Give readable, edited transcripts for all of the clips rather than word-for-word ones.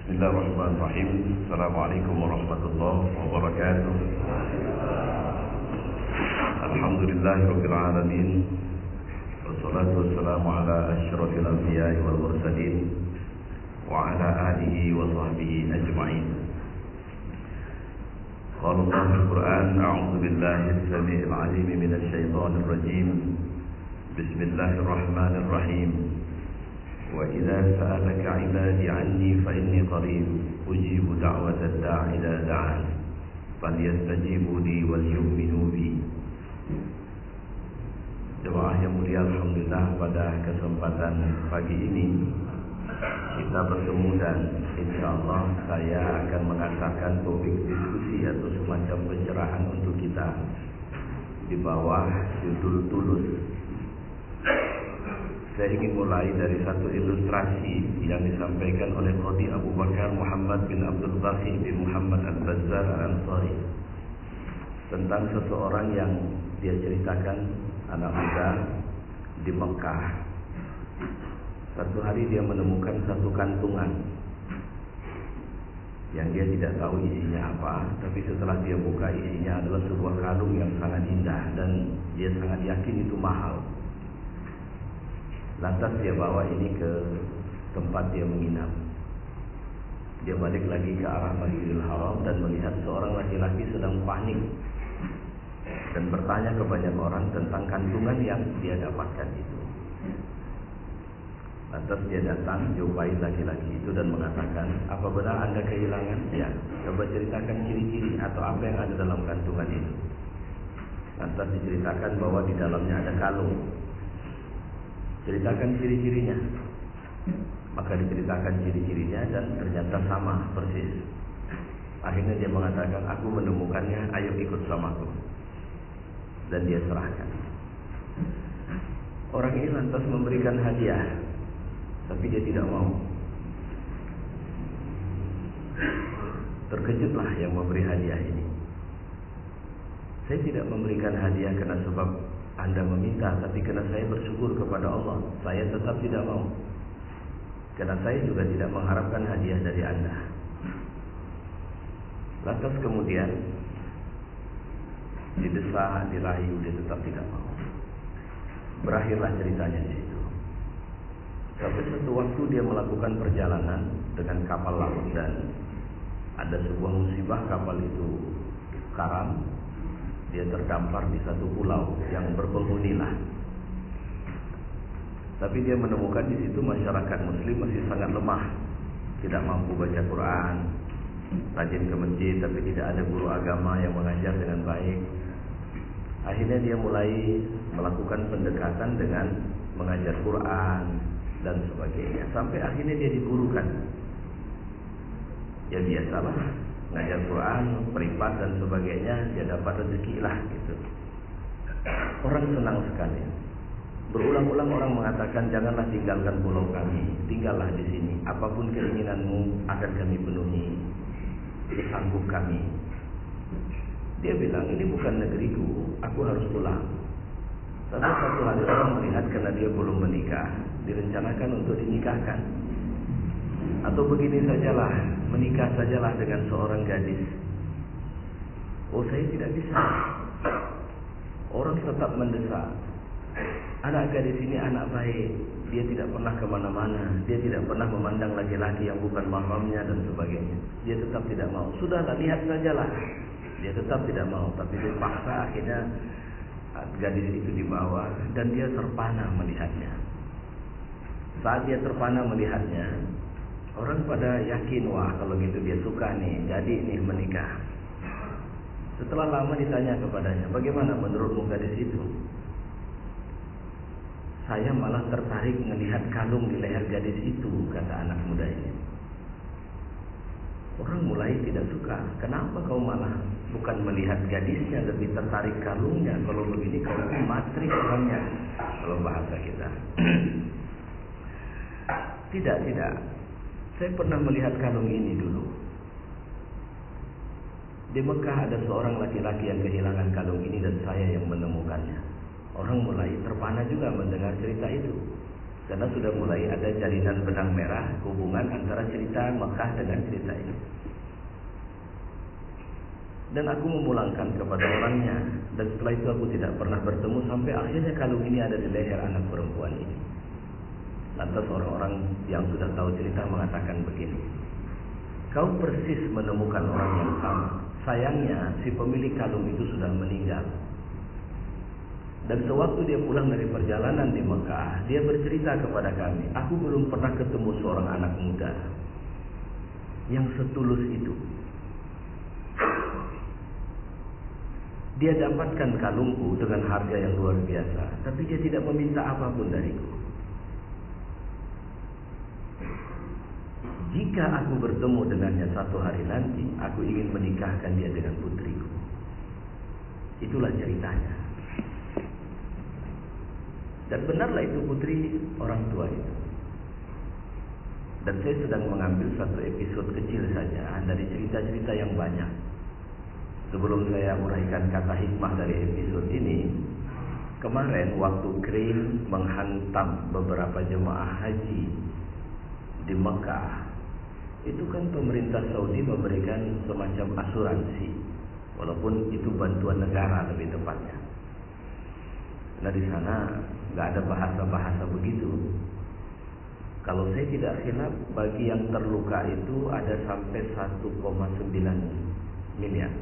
Bismillahirrahmanirrahim. Assalamualaikum warahmatullahi wabarakatuh. Alhamdulillahirabbil alamin. Wassalatu wassalamu ala asyrafil anbiya'i wal mursalin wa ala alihi wa sahbihi ajma'in. Qala Allahul Qur'an, a'udzu billahi as-sami'il 'alim minasy syaithanir rajim. Bismillahirrahmanirrahim. وَإِذَا سَأَلَكَ عِبَادِي عَنِّي فَإِنِّي قَرِيبٌ أُجِيبُ دَعْوَةَ الدَّاعِ إِذَا دَعَانِ فَلْيَسْتَجِيبُوا لِي وَلْيُؤْمِنُوا بِي. Jemaah yang mulia, alhamdulillah pada kesempatan pagi ini kita bertemu dan insyaallah saya akan mengatakan topik diskusi atau semacam pencerahan untuk kita di bawah judul Tulus. Saya ingin mulai dari satu ilustrasi yang disampaikan oleh Qadhi Abu Bakar Muhammad bin Abdul Baqi bin Muhammad Al-Bazzar Al-Ansari tentang seseorang yang dia ceritakan anak muda di Mekah. Satu hari dia menemukan satu kantungan yang dia tidak tahu isinya apa, tapi setelah dia buka isinya adalah sebuah kalung yang sangat indah dan dia sangat yakin itu mahal. Lantas dia bawa ini ke tempat dia menginap. Dia balik lagi ke arah Masjidil Haram dan melihat seorang laki-laki sedang panik dan bertanya ke banyak orang tentang kantungan yang dia dapatkan itu. Lantas dia datang, jumpai laki-laki itu dan mengatakan, "Apa benar Anda kehilangan?" "Ya." "Coba ceritakan ciri-ciri atau apa yang ada dalam kantungan itu." Lantas diceritakan bahwa di dalamnya ada kalung. Ceritakan ciri-cirinya. Maka diceritakan ciri-cirinya dan ternyata sama persis. Akhirnya dia mengatakan, "Aku menemukannya, ayo ikut samaku." Dan dia serahkan. Orang ini lantas memberikan hadiah, tapi dia tidak mau. Terkejutlah yang memberi hadiah ini. "Saya tidak memberikan hadiah karena sebab Anda meminta, tapi karena saya bersyukur kepada Allah, saya tetap tidak mau. Karena saya juga tidak mengharapkan hadiah dari Anda." Lantas kemudian didesak, dirayu, dia tetap tidak mau. Berakhirlah ceritanya di situ. Sampai satu waktu dia melakukan perjalanan dengan kapal laut dan ada sebuah musibah, kapal itu karam. Dia terdampar di satu pulau yang berpenghuni lah. Tapi dia menemukan di situ masyarakat Muslim masih sangat lemah, tidak mampu baca Quran, rajin ke masjid, tapi tidak ada guru agama yang mengajar dengan baik. Akhirnya dia mulai melakukan pendekatan dengan mengajar Quran dan sebagainya, sampai akhirnya dia digurukan. Ya biasalah, ngajar Quran, peripat dan sebagainya, dia dapat rezeki lah gitu. Orang senang sekali. Berulang-ulang orang mengatakan, "Janganlah tinggalkan pulau kami, tinggallah di sini. Apapun keinginanmu akan kami penuhi. Ini sanggup kami." Dia bilang, "Ini bukan negeriku, aku harus pulang." Tapi satu hari orang melihat karena dia belum menikah, direncanakan untuk dinikahkan. Atau begini sajalah, menikah sajalah dengan seorang gadis. "Oh, saya tidak bisa." Orang tetap mendesak. Anak gadis ini anak baik, dia tidak pernah kemana-mana, dia tidak pernah memandang laki-laki yang bukan mahramnya dan sebagainya. Dia tetap tidak mau. "Sudahlah, lihat sajalah." Dia tetap tidak mau, tapi dipaksa akhirnya gadis itu dibawa dan dia terpana melihatnya. Saat dia terpana melihatnya, orang pada yakin, wah kalau gitu dia suka nih, jadi nih menikah. Setelah lama ditanya kepadanya, "Bagaimana menurutmu gadis itu?" "Saya malah tertarik melihat kalung di leher gadis itu," kata anak muda ini. Orang mulai tidak suka. "Kenapa kau malah bukan melihat gadisnya, lebih tertarik kalungnya? Kalau begini kau matrik orangnya," kalau bahasa kita. Tidak. Saya pernah melihat kalung ini dulu. Di Mekah ada seorang laki-laki yang kehilangan kalung ini dan saya yang menemukannya. Orang mulai terpana juga mendengar cerita itu. Karena sudah mulai ada jalinan benang merah hubungan antara cerita Mekah dengan cerita ini. Dan aku memulangkan kepada orangnya. Dan setelah itu aku tidak pernah bertemu sampai akhirnya kalung ini ada di leher anak perempuan ini. Lantas orang-orang yang sudah tahu cerita mengatakan begini, kau persis menemukan orang yang sama. Sayangnya si pemilik kalung itu sudah meninggal. Dan sewaktu dia pulang dari perjalanan di Mekah, dia bercerita kepada kami, aku belum pernah ketemu seorang anak muda yang setulus itu. Dia dapatkan kalungku dengan harga yang luar biasa, tapi dia tidak meminta apapun dariku. Jika aku bertemu dengannya satu hari nanti, aku ingin menikahkan dia dengan putriku. Itulah ceritanya. Dan benarlah itu putri orang tua itu. Dan saya sedang mengambil satu episode kecil saja dari cerita-cerita yang banyak. Sebelum saya uraikan kata hikmah dari episode ini, kemarin waktu krain menghantam beberapa jemaah haji di Mekah, itu kan pemerintah Saudi memberikan semacam asuransi, walaupun itu bantuan negara lebih tepatnya. Nah di sana nggak ada bahasa-bahasa begitu. Kalau saya tidak khilaf, bagi yang terluka itu ada sampai 1,9 miliar.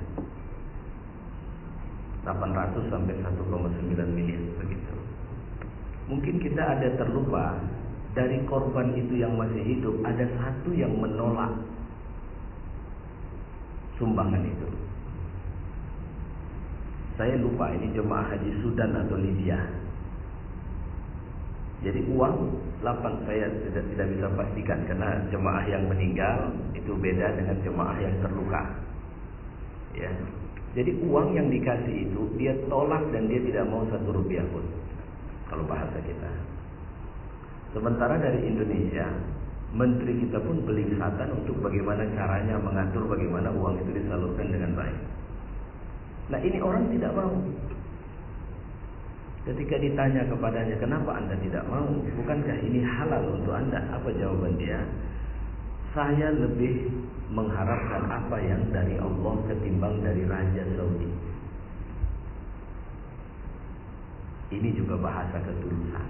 800 sampai 1,9 miliar begitu. Mungkin kita ada terlupa, dari korban itu yang masih hidup ada satu yang menolak sumbangan itu. Saya lupa ini jemaah haji Sudan atau Libya. Jadi uang 8 saya tidak bisa pastikan karena jemaah yang meninggal itu beda dengan jemaah yang terluka. Ya. Jadi uang yang dikasih itu dia tolak dan dia tidak mau 1 rupiah pun. Kalau bahasa kita. Sementara dari Indonesia, menteri kita pun belingsatan untuk bagaimana caranya mengatur bagaimana uang itu disalurkan dengan baik. Nah ini orang tidak mau. Ketika ditanya kepadanya, kenapa anda tidak mau? Bukankah ini halal untuk anda? Apa jawaban dia? Saya lebih mengharapkan apa yang dari Allah ketimbang dari Raja Saudi. Ini juga bahasa ketulusan.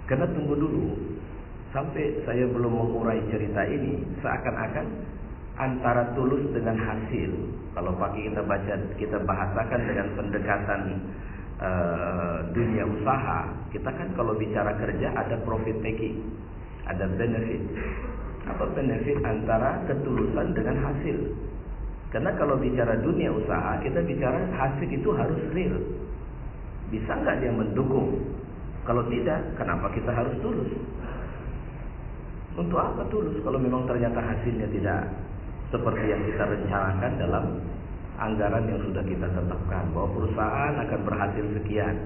Karena tunggu dulu, sampai saya belum mengurai cerita ini, seakan-akan antara tulus dengan hasil. Kalau pakai kita bahasakan dengan pendekatan dunia usaha, kita kan kalau bicara kerja ada profit taking, ada benefit. Apa benefit antara ketulusan dengan hasil? Karena kalau bicara dunia usaha, kita bicara hasil itu harus real. Bisa nggak dia mendukung? Kalau tidak, kenapa kita harus tulus? Untuk apa tulus kalau memang ternyata hasilnya tidak seperti yang kita rencanakan dalam anggaran yang sudah kita tetapkan, bahwa perusahaan akan berhasil sekian,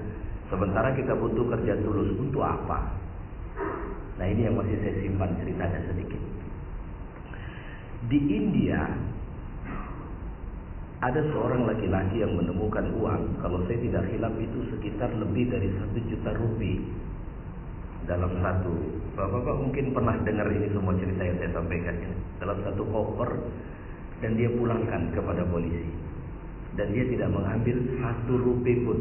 sementara kita butuh kerja tulus. Untuk apa? Nah ini yang masih saya simpan ceritanya sedikit. Di India ada seorang laki-laki yang menemukan uang, kalau saya tidak khilaf itu sekitar lebih dari 1 juta rupiah dalam satu. Bapak-bapak mungkin pernah dengar ini semua cerita yang saya sampaikan ini. Dalam satu koper, dan dia pulangkan kepada polisi. Dan dia tidak mengambil 1 rupiah pun.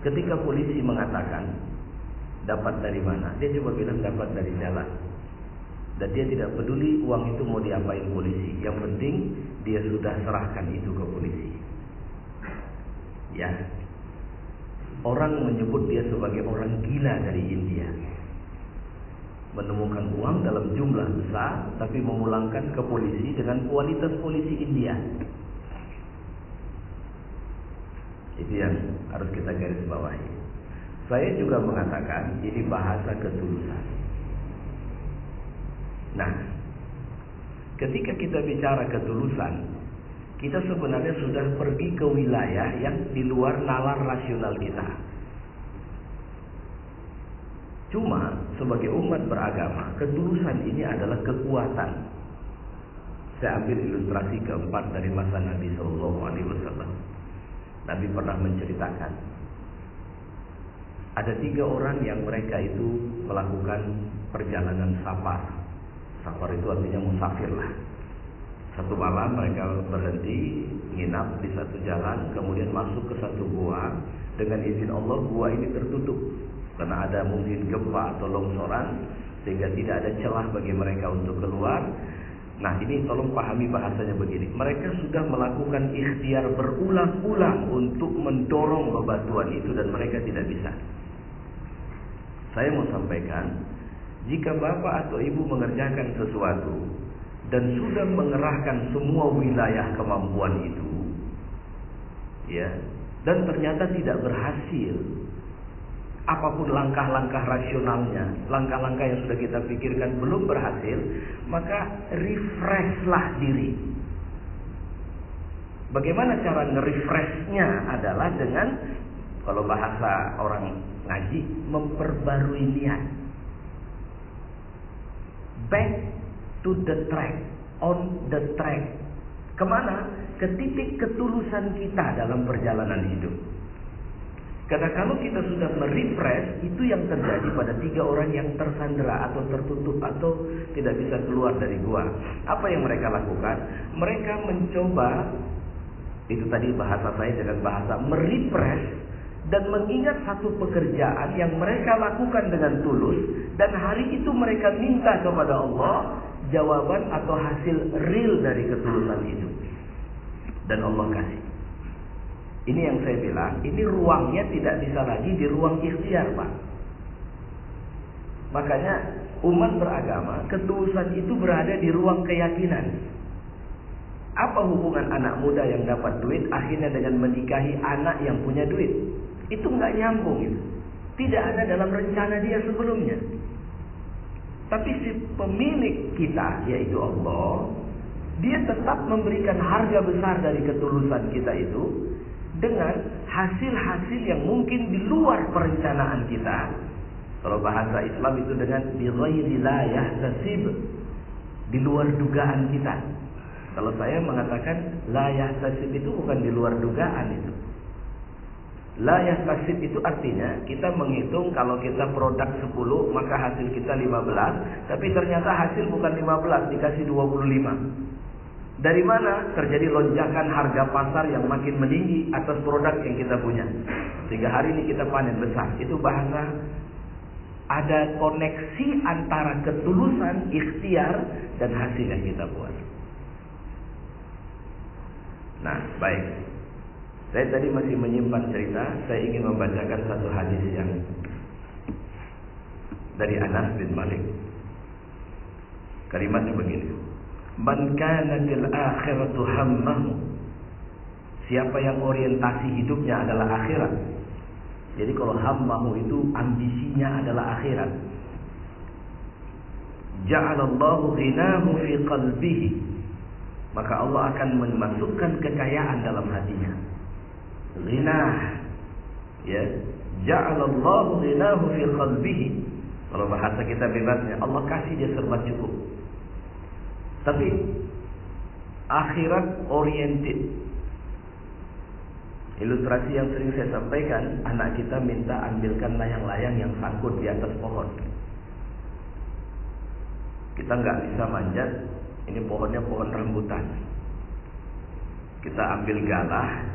Ketika polisi mengatakan, dapat dari mana? Dia coba bilang dapat dari jalan. Dan dia tidak peduli uang itu mau diapain polisi. Yang penting dia sudah serahkan itu ke polisi. Ya. Orang menyebut dia sebagai orang gila dari India. Menemukan uang dalam jumlah besar, tapi memulangkan ke polisi dengan kualitas polisi India. Itu yang harus kita garis bawahi. Saya juga mengatakan ini bahasa ketulusan. Nah, ketika kita bicara ketulusan, kita sebenarnya sudah pergi ke wilayah yang di luar nalar rasional kita. Cuma sebagai umat beragama, ketulusan ini adalah kekuatan. Saya ambil ilustrasi keempat dari masa Nabi SAW. Nabi pernah menceritakan, Ada 3 orang yang mereka itu melakukan perjalanan safar. Safar itu artinya musafir lah. Satu malam mereka berhenti, nginap di satu jalan, kemudian masuk ke satu gua. Dengan izin Allah, gua ini tertutup karena ada mungkin gempa atau longsoran, sehingga tidak ada celah bagi mereka untuk keluar. Nah, ini tolong pahami bahasanya begini. Mereka sudah melakukan ikhtiar berulang-ulang untuk mendorong bebatuan itu dan mereka tidak bisa. Saya mau sampaikan, jika bapak atau ibu mengerjakan sesuatu dan sudah mengerahkan semua wilayah kemampuan itu, ya, dan ternyata tidak berhasil, apapun langkah-langkah rasionalnya, langkah-langkah yang sudah kita pikirkan belum berhasil, maka refreshlah diri. Bagaimana cara nge-refreshnya adalah dengan, kalau bahasa orang ngaji, memperbarui niat. Back to the track, on the track. Kemana? Ke titik ketulusan kita dalam perjalanan hidup. Karena kalau kita sudah merefresh, itu yang terjadi pada 3 orang yang tersandera atau tertutup atau tidak bisa keluar dari gua. Apa yang mereka lakukan? Mereka mencoba, itu tadi bahasa saya dengan bahasa merefresh, dan mengingat satu pekerjaan yang mereka lakukan dengan tulus, dan hari itu mereka minta kepada Allah jawaban atau hasil real dari ketulusan itu. Dan Allah kasih. Ini yang saya bilang, ini ruangnya tidak bisa lagi di ruang ikhtiar, Pak. Makanya umat beragama, ketulusan itu berada di ruang keyakinan. Apa hubungan anak muda yang dapat duit akhirnya dengan menikahi anak yang punya duit? Itu nggak nyambung itu. Tidak ada dalam rencana dia sebelumnya. Tapi si pemilik kita, yaitu Allah, dia tetap memberikan harga besar dari ketulusan kita itu dengan hasil-hasil yang mungkin di luar perencanaan kita. Kalau bahasa Islam itu dengan bi ghairi la yahtasib, di luar dugaan kita. Kalau saya mengatakan la yahtasib itu bukan di luar dugaan itu. La yahtasib itu artinya kita menghitung kalau kita produk 10 maka hasil kita 15, tapi ternyata hasil bukan 15, dikasih 25. Dari mana terjadi lonjakan harga pasar yang makin meninggi atas produk yang kita punya, sehingga hari ini kita panen besar. Itu bahasa ada koneksi antara ketulusan, ikhtiar, dan hasil yang kita buat. Nah, baik. Saya tadi masih menyimpan cerita. Saya ingin membacakan satu hadis yang dari Anas bin Malik. Kalimatnya begini: Man kanatil akhiratu hammahu. Siapa yang orientasi hidupnya adalah akhirat. Jadi kalau hammahu itu ambisinya adalah akhirat. Ja'alallahu ghinahu fi qalbihi. Maka Allah akan memasukkan kekayaan dalam hatinya. Ghinah, ya, ja'alallahu ghinahu fi qalbihi. Kalau bahasa kita bebasnya, Allah kasih dia serba cukup. Tapi akhirat oriented. Ilustrasi yang sering saya sampaikan, anak kita minta ambilkan layang-layang yang sangkut di atas pohon. Kita nggak bisa manjat, ini pohonnya pohon rambutan. Kita ambil galah.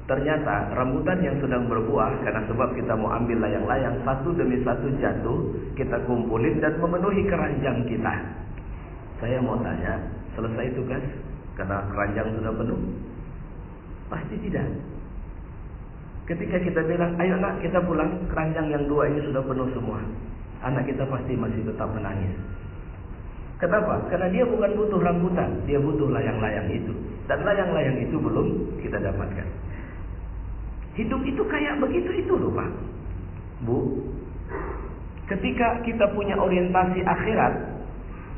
Ternyata rambutan yang sedang berbuah, karena sebab kita mau ambil layang-layang, satu demi satu jatuh, kita kumpulin dan memenuhi keranjang kita. Saya mau tanya, selesai tugas karena keranjang sudah penuh? Pasti tidak. Ketika kita bilang, ayo nak kita pulang, keranjang yang 2 ini sudah penuh semua, anak kita pasti masih tetap menangis. Kenapa? Karena dia bukan butuh rambutan, dia butuh layang-layang itu. Dan layang-layang itu belum kita dapatkan. Hidup itu kayak begitu itu loh Pak, Bu. Ketika kita punya orientasi akhirat,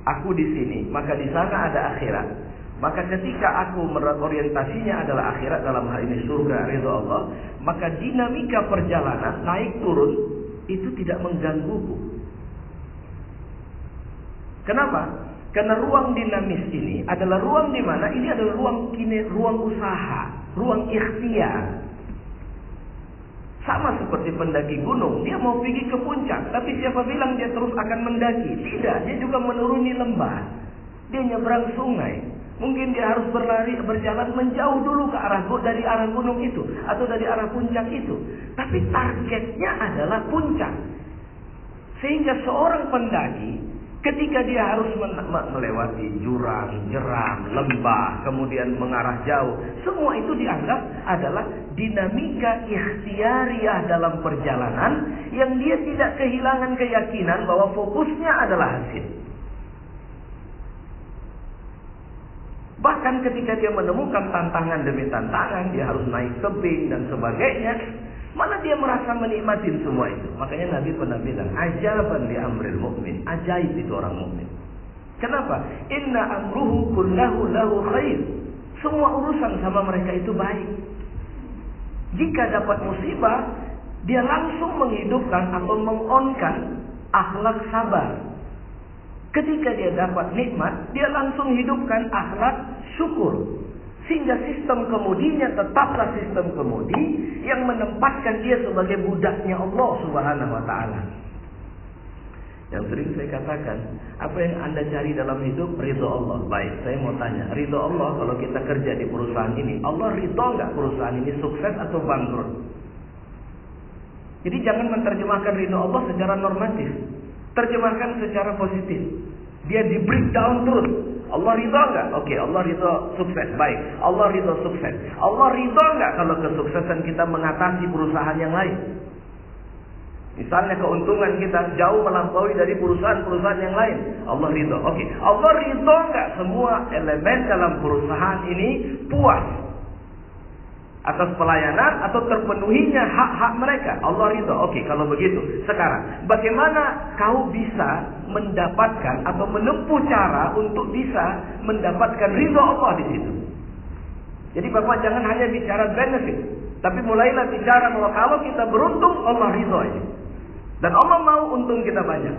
aku di sini, maka di sana ada akhirat. Maka ketika aku orientasinya adalah akhirat, dalam hal ini surga, ridha Allah, maka dinamika perjalanan naik turun itu tidak menggangguku. Kenapa? Karena ruang dinamis ini adalah ruang di mana ini adalah ruang usaha, ruang ikhtiar. Sama seperti pendaki gunung, dia mau pergi ke puncak, tapi siapa bilang dia terus akan mendaki? Tidak, dia juga menuruni lembah. Dia nyebrang sungai. Mungkin dia harus berjalan menjauh dulu ke dari arah gunung itu atau dari arah puncak itu. Tapi targetnya adalah puncak. Sehingga seorang pendaki ketika dia harus melewati jurang, jeram, lembah, kemudian mengarah jauh, semua itu dianggap adalah dinamika ikhtiariah dalam perjalanan yang dia tidak kehilangan keyakinan bahwa fokusnya adalah hasil. Bahkan ketika dia menemukan tantangan demi tantangan, dia harus naik tebing dan sebagainya, malah dia merasa menikmati semua itu. Makanya Nabi pernah bilang, ajaban li amril mu'min. Ajaib itu orang mukmin. Kenapa? Inna amruhu kullahu lahu khair. Semua urusan sama mereka itu baik. Jika dapat musibah, dia langsung menghidupkan atau mengonkan akhlak sabar. Ketika dia dapat nikmat, dia langsung hidupkan akhlak syukur. Sehingga sistem kemudinya tetaplah sistem kemudi yang menempatkan dia sebagai budaknya Allah Subhanahu wa taala. Yang sering saya katakan, apa yang Anda cari dalam hidup? Ridho Allah. Baik, saya mau tanya, ridho Allah kalau kita kerja di perusahaan ini, Allah ridho enggak perusahaan ini sukses atau bangkrut? Jadi jangan menerjemahkan ridho Allah secara normatif. Terjemahkan secara positif. Dia di breakdown terus. Allah ridho enggak? Oke, Allah ridho sukses. Baik, Allah ridho sukses. Allah ridho enggak kalau kesuksesan kita mengatasi perusahaan yang lain? Misalnya keuntungan kita jauh melampaui dari perusahaan-perusahaan yang lain. Allah ridho. Oke, Allah ridho enggak semua elemen dalam perusahaan ini puas atas pelayanan atau terpenuhinya hak-hak mereka? Allah ridho. Oke, kalau begitu, sekarang bagaimana kau bisa mendapatkan atau menempuh cara untuk bisa mendapatkan ridho Allah di situ? Jadi Bapak jangan hanya bicara benefit, tapi mulailah bicara bahwa kalau kita beruntung, Allah ridho aja. Dan Allah mau untung kita banyak.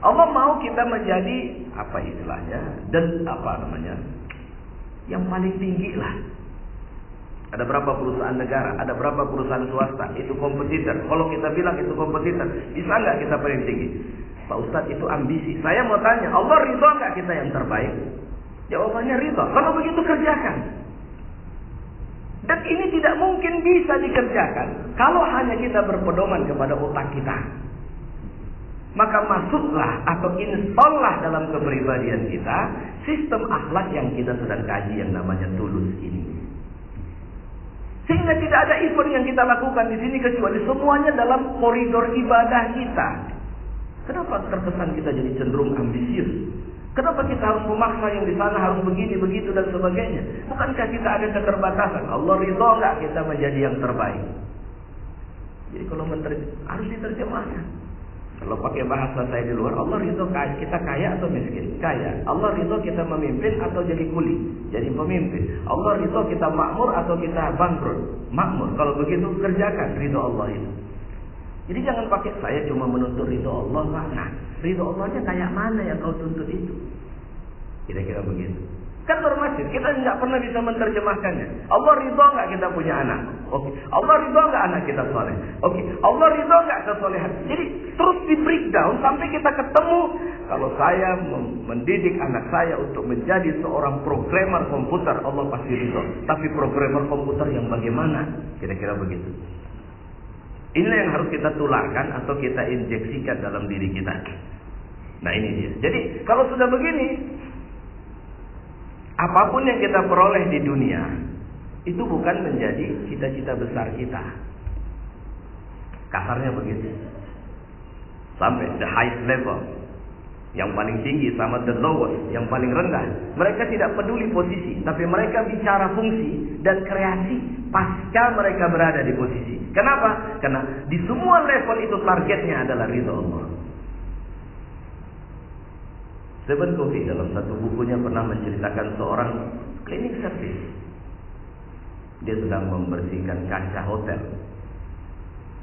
Allah mau kita menjadi apa istilahnya, dan apa namanya, yang paling tinggi lah. Ada berapa perusahaan negara, ada berapa perusahaan swasta, itu kompetitor. Kalau kita bilang itu kompetitor, bisa nggak kita paling tinggi? Pak Ustadz, itu ambisi. Saya mau tanya, Allah ridho nggak kita yang terbaik? Jawabannya ridho. Kalau begitu kerjakan. Dan ini tidak mungkin bisa dikerjakan kalau hanya kita berpedoman kepada otak kita. Maka masuklah atau installlah dalam kepribadian kita sistem akhlak yang kita sedang kaji yang namanya tulus ini. Sehingga tidak ada event yang kita lakukan di sini kecuali semuanya dalam koridor ibadah kita. Kenapa terkesan kita jadi cenderung ambisius? Kenapa kita harus memaksa yang di sana harus begini, begitu dan sebagainya? Bukankah kita ada keterbatasan? Allah ridho nggak kita menjadi yang terbaik? Jadi kalau harus diterjemahkan. Kalau pakai bahasa saya di luar, Allah ridho kita kaya atau miskin? Kaya. Allah ridho kita memimpin atau jadi kuli? Jadi pemimpin. Allah ridho kita makmur atau kita bangkrut? Makmur. Kalau begitu kerjakan ridho Allah itu. Jadi jangan pakai saya cuma menuntut ridho Allah. Nah, ridho Allahnya kayak mana yang kau tuntut itu? Kira-kira begitu. Kan normatif, kita nggak pernah bisa menerjemahkannya. Allah ridho nggak kita punya anak? Oke. Allah ridho nggak anak kita soleh? Oke. Allah ridho nggak kesolehan? Jadi terus di breakdown sampai kita ketemu. Kalau saya mendidik anak saya untuk menjadi seorang programmer komputer, Allah pasti ridho. Tapi programmer komputer yang bagaimana? Kira-kira begitu. Inilah yang harus kita tularkan atau kita injeksikan dalam diri kita. Nah ini dia. Jadi kalau sudah begini, apapun yang kita peroleh di dunia itu bukan menjadi cita-cita besar kita. Kasarnya begitu. Sampai the highest level, yang paling tinggi sama the lowest, yang paling rendah. Mereka tidak peduli posisi, tapi mereka bicara fungsi dan kreasi pasca mereka berada di posisi. Kenapa? Karena di semua level itu targetnya adalah ridho Allah. Stephen Covey dalam satu bukunya pernah menceritakan seorang cleaning service. Dia sedang membersihkan kaca hotel.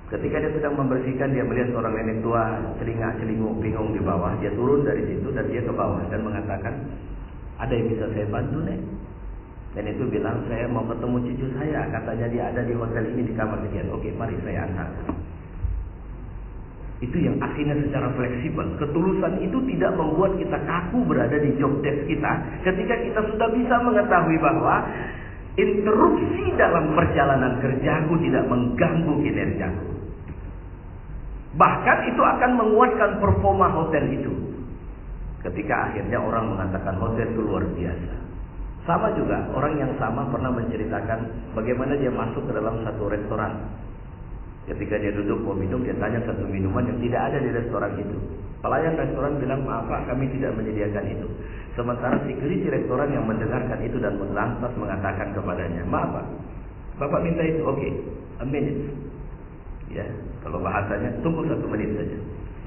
Ketika dia sedang membersihkan, dia melihat seorang nenek tua celingak-celinguk bingung di bawah. Dia turun dari situ dan dia ke bawah dan mengatakan, "Ada yang bisa saya bantu, Nek?" Dan itu bilang, saya mau ketemu cucu saya, katanya dia ada di hotel ini di kamar sekian. Oke, mari saya antarkan. Itu yang akhirnya secara fleksibel. Ketulusan itu tidak membuat kita kaku berada di job desk kita, ketika kita sudah bisa mengetahui bahwa interupsi dalam perjalanan kerjaku tidak mengganggu kinerjaku. Bahkan itu akan menguatkan performa hotel itu. Ketika akhirnya orang mengatakan hotel itu luar biasa. Sama juga, orang yang sama pernah menceritakan bagaimana dia masuk ke dalam satu restoran. Ketika dia duduk mau minum, dia tanya satu minuman yang tidak ada di restoran itu. Pelayan restoran bilang, maaf Pak, kami tidak menyediakan itu. Sementara security restoran yang mendengarkan itu dan lantas mengatakan kepadanya, maaf Pak, Bapak minta itu, oke, a minute. Ya, kalau bahasanya, tunggu 1 menit saja.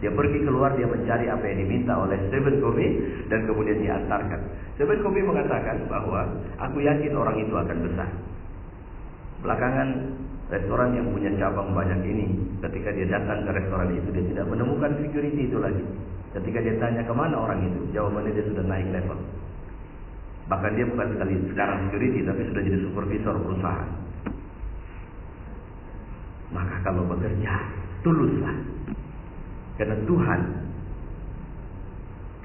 Dia pergi keluar, dia mencari apa yang diminta oleh Stephen Covey dan kemudian diantarkan. Stephen Covey mengatakan bahwa aku yakin orang itu akan besar. Belakangan restoran yang punya cabang banyak ini, ketika dia datang ke restoran itu, dia tidak menemukan security itu lagi. Ketika dia tanya kemana orang itu, jawabannya dia sudah naik level. Bahkan dia bukan sekali sekarang security, tapi sudah jadi supervisor perusahaan. Maka kalau bekerja, tuluslah. Karena Tuhan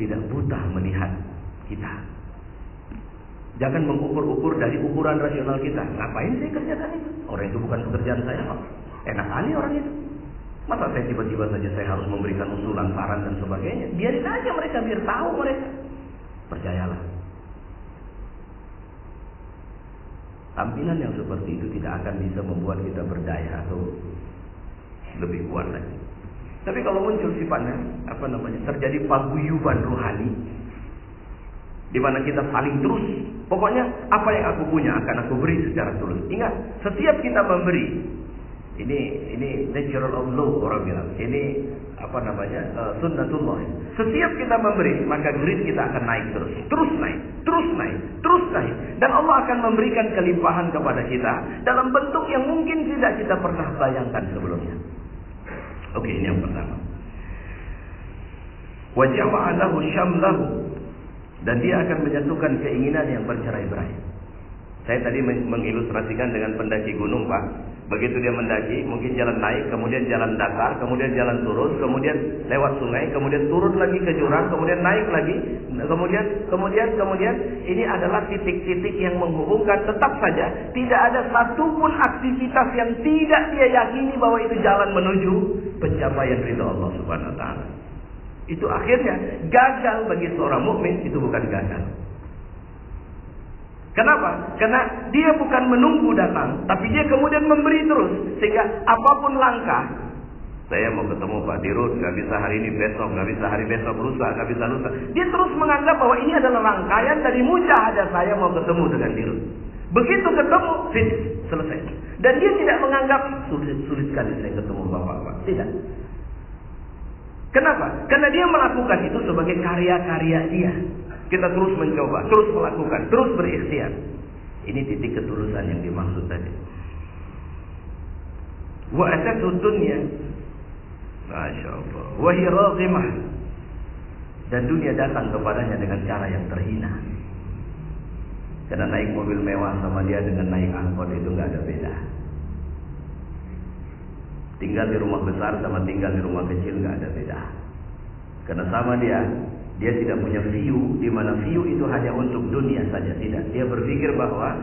tidak buta melihat kita. Jangan mengukur-ukur dari ukuran rasional kita. Ngapain saya kerjakan itu? Orang itu bukan pekerjaan saya kok. Enak kali orang itu. Masa saya tiba-tiba saja saya harus memberikan usulan, saran dan sebagainya. Biarin aja mereka, biar tahu mereka. Percayalah. Tampilan yang seperti itu tidak akan bisa membuat kita berdaya atau lebih kuat lagi. Tapi kalau muncul sifatnya, terjadi paguyuban rohani, di mana kita saling terus, pokoknya apa yang aku punya akan aku beri secara tulus. Ingat, setiap kita memberi, ini natural of law orang bilang, ini sunnatullah. Setiap kita memberi, maka grade kita akan naik terus, terus naik, terus naik, terus naik, dan Allah akan memberikan kelimpahan kepada kita dalam bentuk yang mungkin tidak kita pernah bayangkan sebelumnya. Oke, ini yang pertama. Wa jama'alahu syamlahu, dan dia akan menyatukan keinginan yang bercerai-berai. Saya tadi mengilustrasikan dengan pendaki gunung, Pak. Begitu dia mendaki, mungkin jalan naik, kemudian jalan datar, kemudian jalan turun, kemudian lewat sungai, kemudian turun lagi ke jurang, kemudian naik lagi, kemudian ini adalah titik-titik yang menghubungkan. Tetap saja tidak ada satupun aktivitas yang tidak dia yakini bahwa itu jalan menuju pencapaian ridha Allah Subhanahu wa taala. Itu akhirnya gagal bagi seorang mukmin, itu bukan gagal. Kenapa? Karena dia bukan menunggu datang, tapi dia kemudian memberi terus. Sehingga apapun langkah, saya mau ketemu Pak Dirut, gak bisa hari ini, besok, gak bisa hari besok, lusa, gak bisa lusa. Dia terus menganggap bahwa ini adalah rangkaian dari mujahadah saya mau ketemu dengan Dirut. Begitu ketemu, finish, selesai. Dan dia tidak menganggap sulit sekali saya ketemu Bapak. Tidak. Kenapa? Karena dia melakukan itu sebagai karya-karya dia. Kita terus mencoba, terus melakukan, terus berikhtiar. Ini titik ketulusan yang dimaksud tadi. Wa atatu dunya, masya Allah, wa hiya raghimah, dan dunia datang kepadanya dengan cara yang terhina. Karena naik mobil mewah sama dia dengan naik angkot itu nggak ada beda. Tinggal di rumah besar sama tinggal di rumah kecil nggak ada beda. Karena sama dia tidak punya view, di mana view itu hanya untuk dunia saja, tidak. Dia berpikir bahwa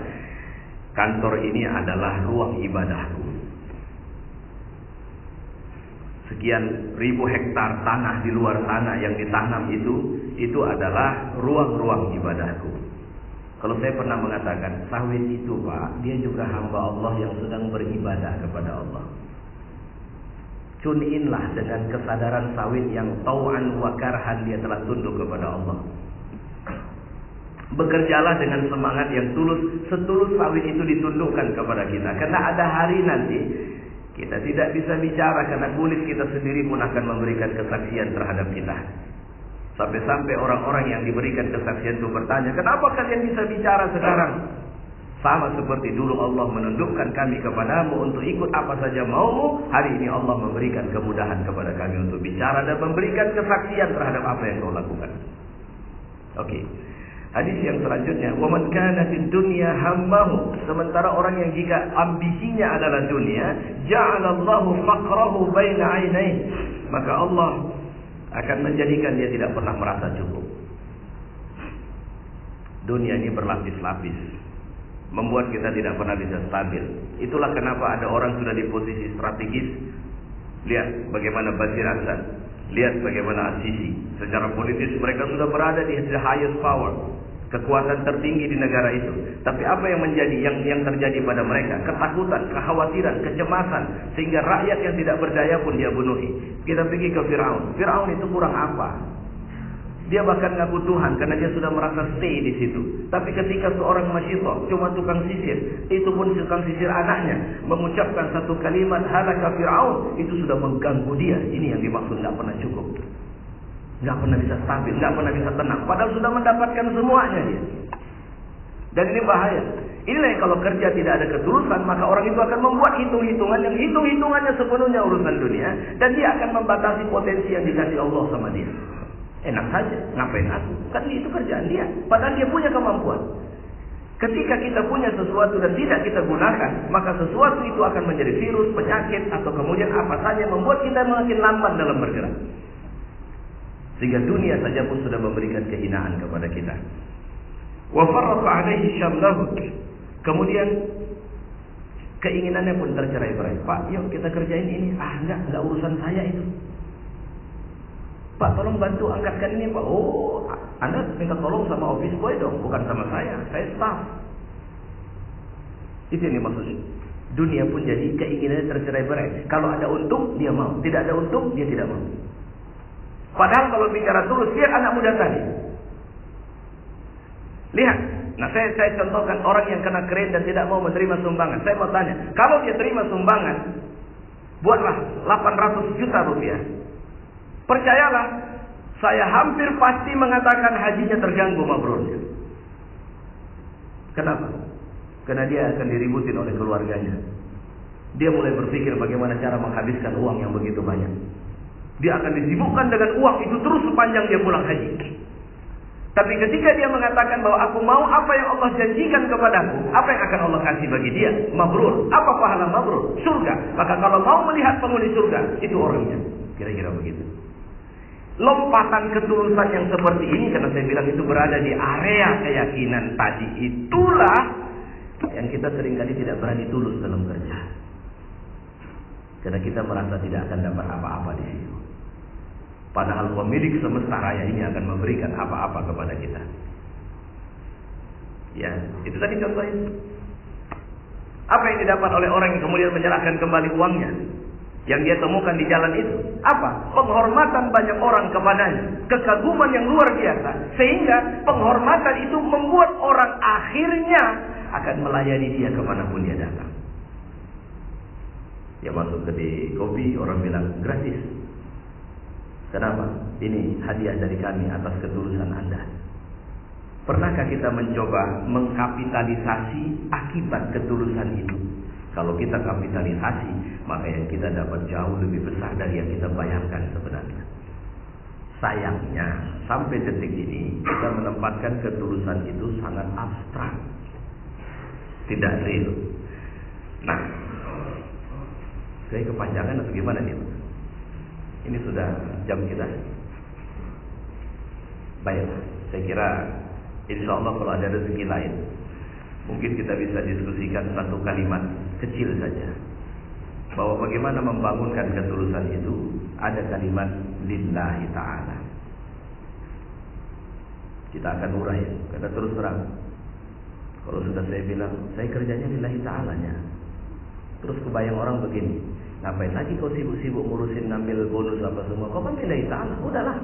kantor ini adalah ruang ibadahku. Sekian ribu hektar tanah di luar tanah yang ditanam itu adalah ruang-ruang ibadahku. Kalau saya pernah mengatakan, sawit itu Pak, dia juga hamba Allah yang sedang beribadah kepada Allah. Tune-inlah dengan kesadaran sawit yang tau'an wa karhan, dia telah tunduk kepada Allah. Bekerjalah dengan semangat yang tulus, setulus sawit itu ditundukkan kepada kita. Karena ada hari nanti kita tidak bisa bicara karena kulit kita sendiri pun akan memberikan kesaksian terhadap kita. Sampai-sampai orang-orang yang diberikan kesaksian itu bertanya, kenapa kalian bisa bicara sekarang? Sama seperti dulu Allah menundukkan kami kepadamu untuk ikut apa saja maumu, hari ini Allah memberikan kemudahan kepada kami untuk bicara dan memberikan kesaksian terhadap apa yang kau lakukan. Oke. Hadis yang selanjutnya, wa man kana fid dunya hammahu, sementara orang yang jika ambisinya adalah dunia, ja'alallahu faqrahu baina 'ainaihi, maka Allah akan menjadikan dia tidak pernah merasa cukup. Dunia ini berlapis-lapis, membuat kita tidak pernah bisa stabil. Itulah kenapa ada orang sudah di posisi strategis. Lihat bagaimana Bashir Assad, lihat bagaimana Al-Sisi. Secara politis mereka sudah berada di the highest power, kekuatan tertinggi di negara itu. Tapi apa yang terjadi pada mereka? Ketakutan, kekhawatiran, kecemasan, sehingga rakyat yang tidak berdaya pun dia bunuhi. Kita pergi ke Firaun. Firaun itu kurang apa? Dia bahkan ngaku Tuhan karena dia sudah merasa stay di situ. Tapi ketika seorang masyito, cuma tukang sisir, itu pun tukang sisir anaknya, mengucapkan satu kalimat halaka Firaun, itu sudah mengganggu dia. Ini yang dimaksud nggak pernah cukup, nggak pernah bisa stabil, nggak pernah bisa tenang. Padahal sudah mendapatkan semuanya dia. Dan ini bahaya. Inilah yang kalau kerja tidak ada ketulusan, maka orang itu akan membuat hitung-hitungan yang hitung-hitungannya sepenuhnya urusan dunia, dan dia akan membatasi potensi yang dikasih Allah sama dia. Enak saja, ngapain aku? Kan itu kerjaan dia. Padahal dia punya kemampuan. Ketika kita punya sesuatu dan tidak kita gunakan, maka sesuatu itu akan menjadi virus, penyakit, atau kemudian apa saja membuat kita makin lamban dalam bergerak. Sehingga dunia saja pun sudah memberikan kehinaan kepada kita. Wa farraqa alaihi syamlahu. Kemudian keinginannya pun tercerai-berai. Pak, yuk kita kerjain ini. Enggak urusan saya itu. Pak, tolong bantu angkatkan ini, Pak. Oh, Anda minta tolong sama office boy dong, bukan sama saya staff. Itu yang dimaksud. Dunia pun jadi keinginannya tercerai-berai. Kalau ada untung, dia mau. Tidak ada untung, dia tidak mau. Padahal kalau bicara tulus, lihat anak muda tadi. Lihat. Nah, saya contohkan orang yang kena keren dan tidak mau menerima sumbangan. Saya mau tanya, kalau dia terima sumbangan, buatlah 800 juta rupiah. Percayalah, saya hampir pasti mengatakan hajinya terganggu mabrurnya. Kenapa? Karena dia akan diributin oleh keluarganya. Dia mulai berpikir bagaimana cara menghabiskan uang yang begitu banyak. Dia akan disibukkan dengan uang itu terus sepanjang dia pulang haji. Tapi ketika dia mengatakan bahwa aku mau apa yang Allah janjikan kepadaku, apa yang akan Allah kasih bagi dia? Mabrur. Apa pahala mabrur? Surga. Maka kalau mau melihat penghuni surga, itu orangnya. Kira-kira begitu. Lompatan ketulusan yang seperti ini, karena saya bilang itu berada di area keyakinan tadi, itulah yang kita seringkali tidak berani tulus dalam kerja. Karena kita merasa tidak akan dapat apa-apa di situ. Padahal pemilik semesta raya ini akan memberikan apa-apa kepada kita. Ya, itu tadi contohnya. Apa yang didapat oleh orang yang kemudian menyerahkan kembali uangnya yang dia temukan di jalan itu? Apa? Penghormatan banyak orang kepadanya, kekaguman yang luar biasa, sehingga penghormatan itu membuat orang akhirnya akan melayani dia kemanapun dia datang. Dia masuk ke kopi, orang bilang gratis. Kenapa? Ini hadiah dari kami atas ketulusan Anda. Pernahkah kita mencoba mengkapitalisasi akibat ketulusan itu? Kalau kita kapitalisasi, maka yang kita dapat jauh lebih besar dari yang kita bayangkan sebenarnya. Sayangnya, sampai detik ini, kita menempatkan ketulusan itu sangat abstrak. Tidak real. Nah, saya kepanjangan atau gimana nih? Ini sudah jam kita. Baiklah, saya kira insya Allah kalau ada rezeki lain, mungkin kita bisa diskusikan satu kalimat kecil saja, bahwa bagaimana membangunkan ketulusan itu. Ada kalimat lillahi ta'ala. Kita akan urai, karena terus terang, kalau sudah saya bilang saya kerjanya lillahi ta'alanya, terus kebayang orang begini, ngapain lagi kau sibuk-sibuk ngurusin ngambil bonus apa semua, kau kan lillahi ta'ala. Udahlah.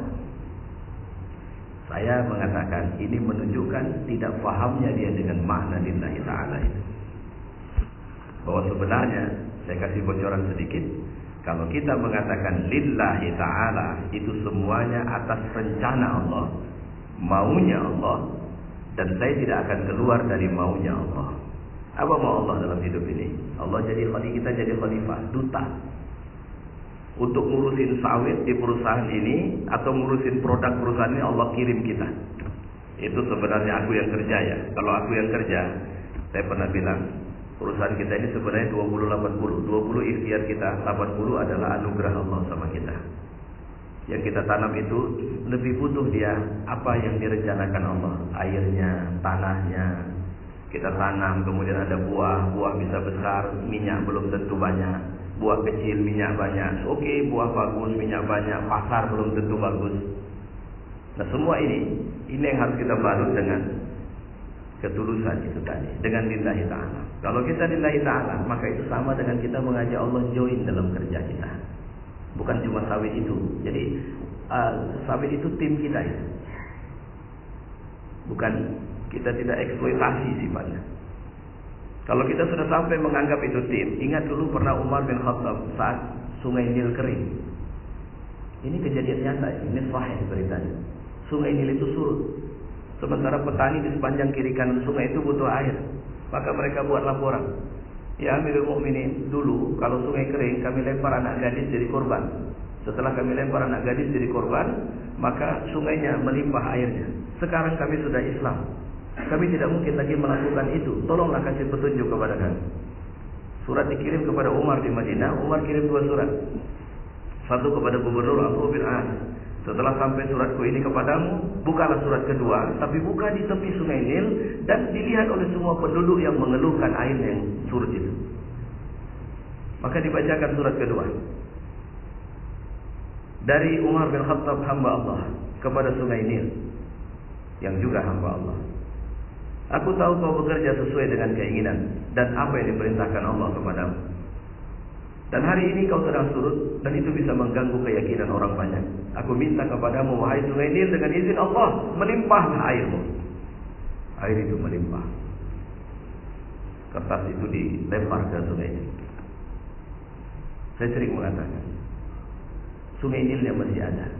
Saya mengatakan ini menunjukkan tidak pahamnya dia dengan makna lillahi ta'ala itu. Bahwa sebenarnya, saya kasih bocoran sedikit, kalau kita mengatakan lillahi ta'ala, itu semuanya atas rencana Allah, maunya Allah, dan saya tidak akan keluar dari maunya Allah. Apa mau Allah dalam hidup ini? Allah kita jadi khalifah, duta, untuk ngurusin sawit di perusahaan ini, atau ngurusin produk perusahaan ini, Allah kirim kita. Itu sebenarnya aku yang kerja ya. Kalau aku yang kerja, saya pernah bilang, perusahaan kita ini sebenarnya 20-80. 20 ikhtiar kita, 80 adalah anugerah Allah sama kita. Yang kita tanam itu lebih butuh dia apa yang direncanakan Allah. Airnya, tanahnya, kita tanam, kemudian ada buah. Buah bisa besar, minyak belum tentu banyak. Buah kecil, minyak banyak. Oke, buah bagus, minyak banyak. Pasar belum tentu bagus. Nah semua ini yang harus kita balut dengan ketulusan itu tadi, dengan lillahi ta'ala. Kalau kita lillahi ta'ala, maka itu sama dengan kita mengajak Allah join dalam kerja kita. Bukan cuma sawit itu. Jadi sawit itu tim kita itu. Bukan, kita tidak eksploitasi sifatnya. Kalau kita sudah sampai menganggap itu tim, ingat dulu pernah Umar bin Khattab saat sungai Nil kering. Ini kejadian nyata, ini sahih beritanya. Sungai Nil itu surut. Sementara petani di sepanjang kiri kanan sungai itu butuh air. Maka mereka buat laporan. Ya Amirul Mukminin, dulu kalau sungai kering kami lempar anak gadis jadi korban. Setelah kami lempar anak gadis jadi korban, maka sungainya melimpah airnya. Sekarang kami sudah Islam. Kami tidak mungkin lagi melakukan itu. Tolonglah kasih petunjuk kepada kami. Surat dikirim kepada Umar di Madinah. Umar kirim 2 surat. Satu kepada Gubernur Amr bin As. Setelah sampai suratku ini kepadamu, bukalah surat kedua, tapi buka di tepi sungai Nil dan dilihat oleh semua penduduk yang mengeluhkan air yang surut itu. Maka dibacakan surat kedua. Dari Umar bin Khattab hamba Allah kepada sungai Nil, yang juga hamba Allah. Aku tahu kau bekerja sesuai dengan keinginan dan apa yang diperintahkan Allah kepadamu. Dan hari ini kau sedang surut dan itu bisa mengganggu keyakinan orang banyak. Aku minta kepadamu wahai sungai Nil, dengan izin Allah, melimpahlah airmu. Air itu melimpah. Kertas itu dilempar ke sungai Nil. Saya sering mengatakan, sungai Nil yang masih ada,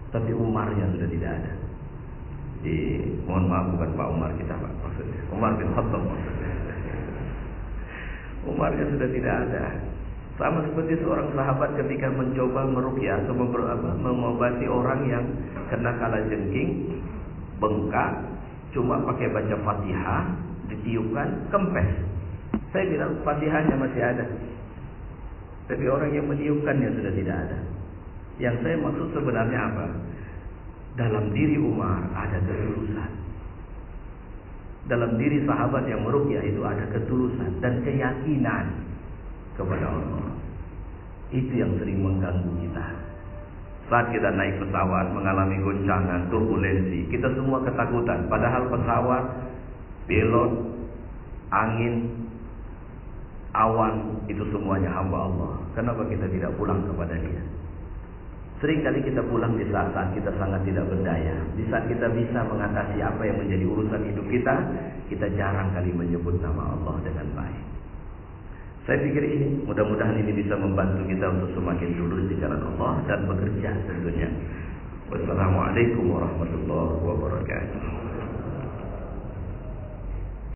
tapi Umarnya sudah tidak ada. Mohon maaf, bukan Pak Umar kita Pak, maksudnya Umar bin Khattab maksudnya. Umarnya sudah tidak ada. Sama seperti seorang sahabat ketika mencoba meruqyah atau mengobati orang yang kena kalajengking, bengkak, cuma pakai baca Fatihah, ditiupkan, kempes. Saya bilang Fatihahnya masih ada, tapi orang yang meniupkannya sudah tidak ada. Yang saya maksud sebenarnya apa? Dalam diri Umar ada ketulusan. Dalam diri sahabat yang meruqyah itu ada ketulusan dan keyakinan kepada Allah. Itu yang sering mengganggu kita. Saat kita naik pesawat mengalami goncangan, turbulensi, kita semua ketakutan. Padahal pesawat, pilot, angin, awan, itu semuanya hamba Allah. Kenapa kita tidak pulang kepada Dia? Sering kali kita pulang di saat-saat kita sangat tidak berdaya. Di saat kita bisa mengatasi apa yang menjadi urusan hidup kita jarang kali menyebut nama Allah dengan baik. Saya pikir ini, mudah-mudahan ini bisa membantu kita untuk semakin lurus di jalan Allah dan bekerja tentunya. Wassalamualaikum warahmatullahi wabarakatuh.